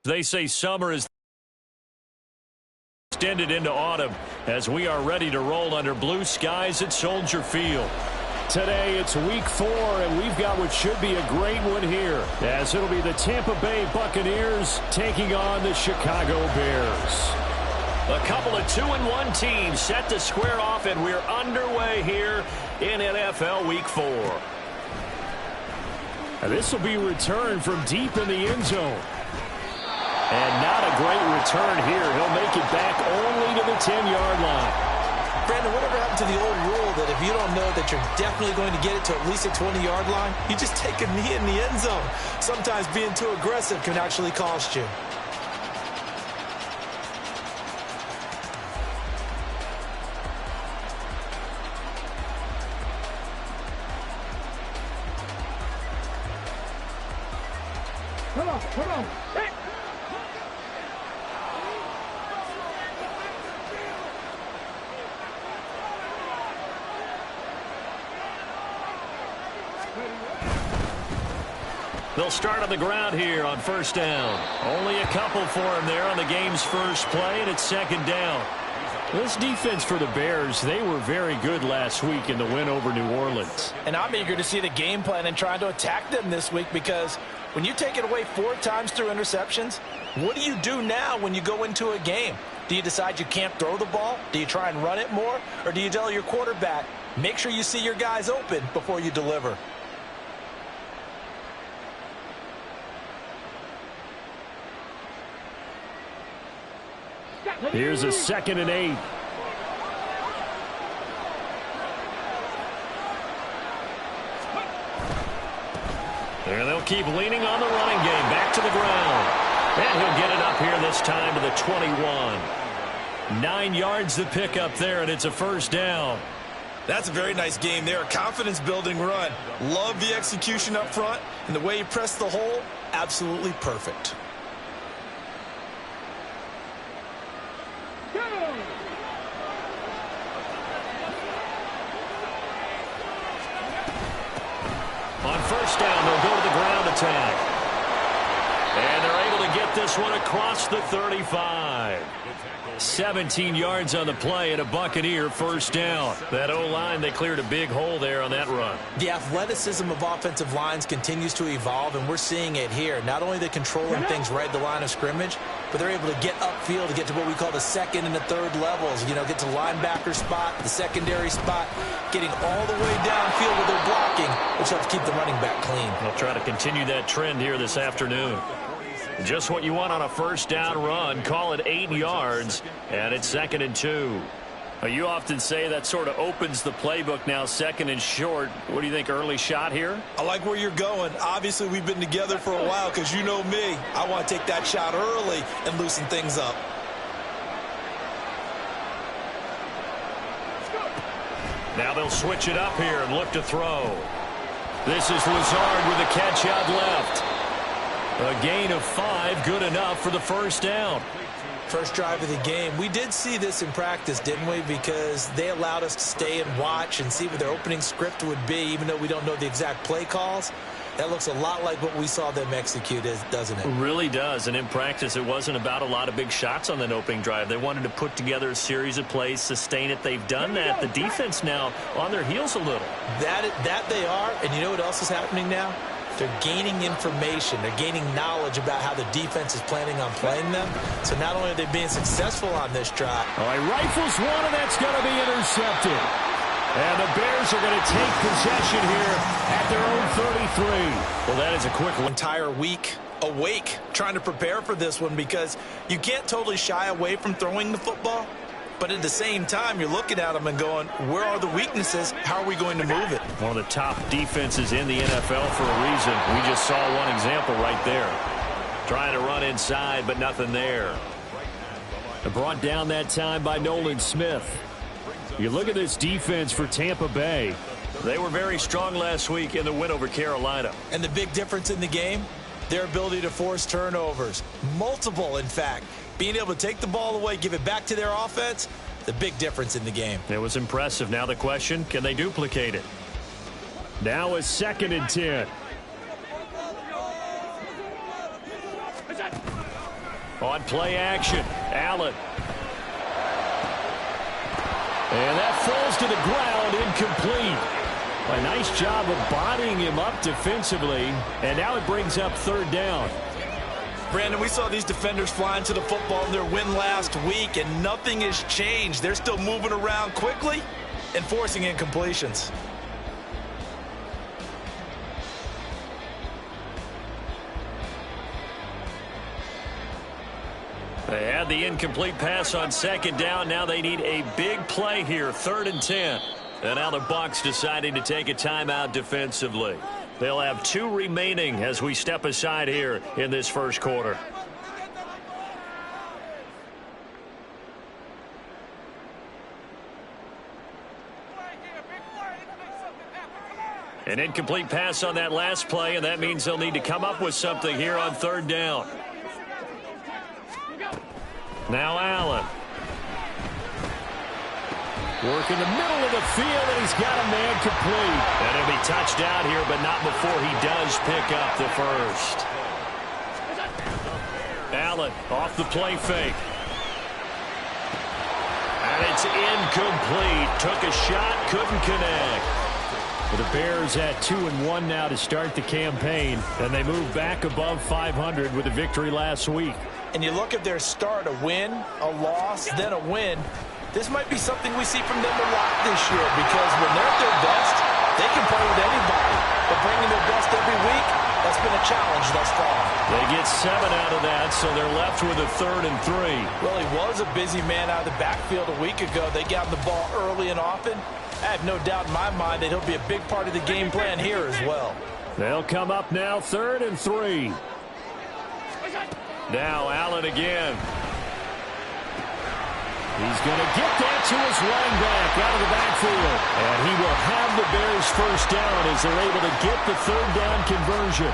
They say summer is extended into autumn as we are ready to roll under blue skies at Soldier Field. Today it's week 4, and we've got what should be a great one here, as it'll be the Tampa Bay Buccaneers taking on the Chicago Bears. A couple of 2-1 teams set to square off, and we're underway here in NFL Week 4. And this will be returned from deep in the end zone. And not a great return here. He'll make it back only to the 10-yard line. Brandon, whatever happened to the old rule that if you don't know that you're definitely going to get it to at least a 20-yard line, you just take a knee in the end zone. Sometimes being too aggressive can actually cost you. Come on. Hey. They'll start on the ground here on first down. Only a couple for him there on the game's first play, and it's second down. This defense for the Bears, they were very good last week in the win over New Orleans. And I'm eager to see the game plan and trying to attack them this week, because when you take it away 4 times through interceptions, what do you do now when you go into a game? Do you decide you can't throw the ball? Do you try and run it more? Or do you tell your quarterback, make sure you see your guys open before you deliver? Here's a 2nd and 8. There they'll keep leaning on the running game. Back to the ground. And he'll get it up here this time to the 21. 9 yards to pick up there, and it's a first down. That's a very nice game there. Confidence-building run. Love the execution up front, and the way he pressed the hole, absolutely perfect. On first down, they'll go to the ground attack. And they're able to get this one across the 35. 17 yards on the play and a Buccaneer first down. That O-line, they cleared a big hole there on that run. The athleticism of offensive lines continues to evolve, and we're seeing it here. Not only are they controlling things right at the line of scrimmage, but they're able to get upfield to get to what we call the second and the third levels. You know, get to the linebacker spot, the secondary spot, getting all the way downfield with their blocking, which helps keep the running back clean. They'll try to continue that trend here this afternoon. Just what you want on a first down run. Call it 8 yards, and it's 2nd and 2. You often say that sort of opens the playbook now, 2nd and short. What do you think, early shot here? I like where you're going. Obviously, we've been together for a while, because you know me. I want to take that shot early and loosen things up. Now they'll switch it up here and look to throw. This is Lazard with a catch out left. A gain of 5, good enough for the first down. First drive of the game. We did see this in practice, didn't we? Because they allowed us to stay and watch and see what their opening script would be, even though we don't know the exact play calls. That looks a lot like what we saw them execute, doesn't it? It really does. And in practice, it wasn't about a lot of big shots on that opening drive. They wanted to put together a series of plays, sustain it. They've done that. The defense now on their heels a little. That they are. And you know what else is happening now? They're gaining information. They're gaining knowledge about how the defense is planning on playing them. So not only are they being successful on this drive. All right, rifles one, and that's going to be intercepted. And the Bears are going to take possession here at their own 33. Well, that is a quick entire week awake trying to prepare for this one, because you can't totally shy away from throwing the football. But at the same time, you're looking at them and going, where are the weaknesses? How are we going to move it? One of the top defenses in the NFL for a reason. We just saw one example right there. Trying to run inside, but nothing there. Brought down that time by Nolan Smith. You look at this defense for Tampa Bay. They were very strong last week in the win over Carolina. And the big difference in the game, their ability to force turnovers. Multiple, in fact. Being able to take the ball away, give it back to their offense, the big difference in the game. It was impressive. Now the question, can they duplicate it? Now a 2nd and 10. On play action, Allen. And that falls to the ground, incomplete. A nice job of bodying him up defensively, and now it brings up third down. Brandon, we saw these defenders flying to the football in their win last week, and nothing has changed. They're still moving around quickly and forcing incompletions. They had the incomplete pass on second down. Now they need a big play here, 3rd and 10. And now the Bucs deciding to take a timeout defensively. They'll have 2 remaining as we step aside here in this first quarter. An incomplete pass on that last play, and that means they'll need to come up with something here on 3rd down. Now Allen. Work in the middle of the field, and he's got a man complete. And he'll be touched out here, but not before he does pick up the first. Allen off the play fake. And it's incomplete. Took a shot, couldn't connect. The Bears at 2-1 now to start the campaign, and they move back above 500 with a victory last week. And you look at their start, a win, a loss, then a win. This might be something we see from them a lot this year, because when they're at their best, they can play with anybody. But bringing their best every week, that's been a challenge thus far. They get 7 out of that, so they're left with a 3rd and 3. Well, he was a busy man out of the backfield a week ago. They got him the ball early and often. I have no doubt in my mind that he'll be a big part of the game plan here as well. They'll come up now, 3rd and 3. Now Allen again. He's going to get that to his running back out of the backfield. And he will have the Bears first down as they're able to get the 3rd down conversion.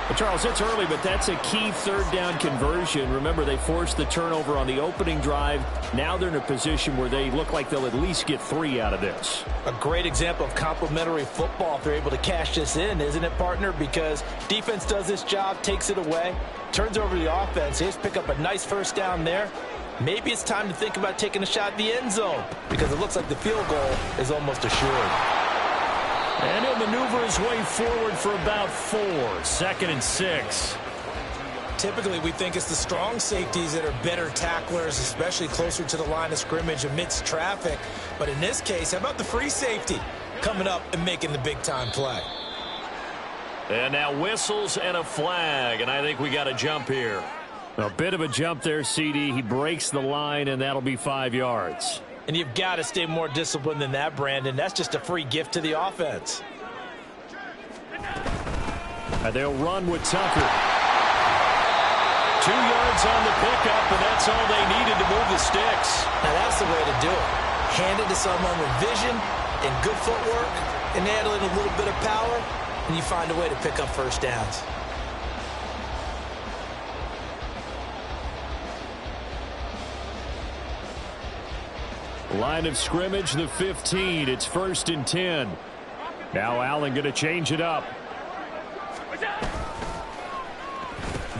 Well, Charles, it's early, but that's a key 3rd down conversion. Remember, they forced the turnover on the opening drive. Now they're in a position where they look like they'll at least get 3 out of this. A great example of complementary football if they're able to cash this in, isn't it, partner? Because defense does this job, takes it away, turns over the offense. They just pick up a nice first down there. Maybe it's time to think about taking a shot at the end zone, because it looks like the field goal is almost assured. And he'll maneuver his way forward for about 4. 2nd and 6. Typically, we think it's the strong safeties that are better tacklers, especially closer to the line of scrimmage amidst traffic. But in this case, how about the free safety coming up and making the big-time play? And now whistles and a flag, and I think we got a jump here. A bit of a jump there, CD. He breaks the line, and that'll be 5 yards. And you've got to stay more disciplined than that, Brandon. That's just a free gift to the offense. And they'll run with Tucker. 2 yards on the pickup, and that's all they needed to move the sticks. Now, that's the way to do it. Hand it to someone with vision and good footwork, and add in a little bit of power, and you find a way to pick up first downs. Line of scrimmage, the 15. It's 1st and 10. Now Allen going to change it up.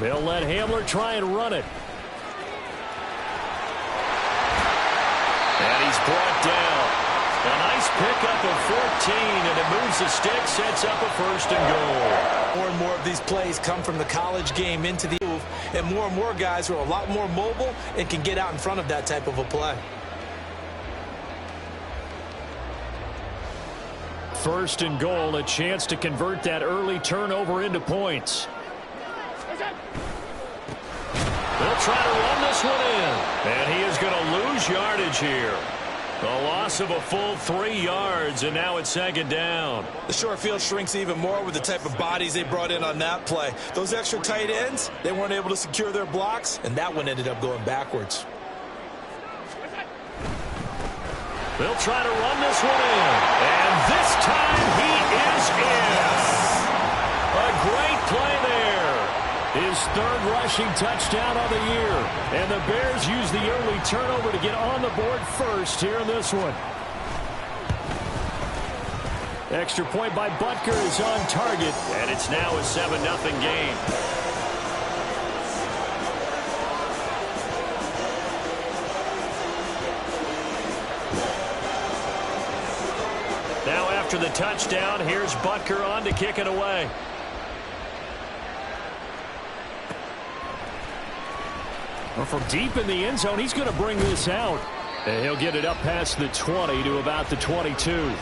They'll let Hamler try and run it. And he's brought down. A nice pickup of 14, and it moves the stick, sets up a 1st and goal. More and more of these plays come from the college game into the move, and more guys are a lot more mobile and can get out in front of that type of a play. 1st and goal, a chance to convert that early turnover into points. They'll try to run this one in. And he is going to lose yardage here. A loss of a full 3 yards, and now it's 2nd down. The short field shrinks even more with the type of bodies they brought in on that play. Those extra tight ends, they weren't able to secure their blocks, and that one ended up going backwards. They'll try to run this one in. And this time he is in. A great play there. His 3rd rushing touchdown of the year. And the Bears use the early turnover to get on the board first here in this one. Extra point by Butker is on target. And it's now a 7-0 game. After the touchdown, here's Butker on to kick it away. Well, from deep in the end zone, he's going to bring this out. And he'll get it up past the 20 to about the 22.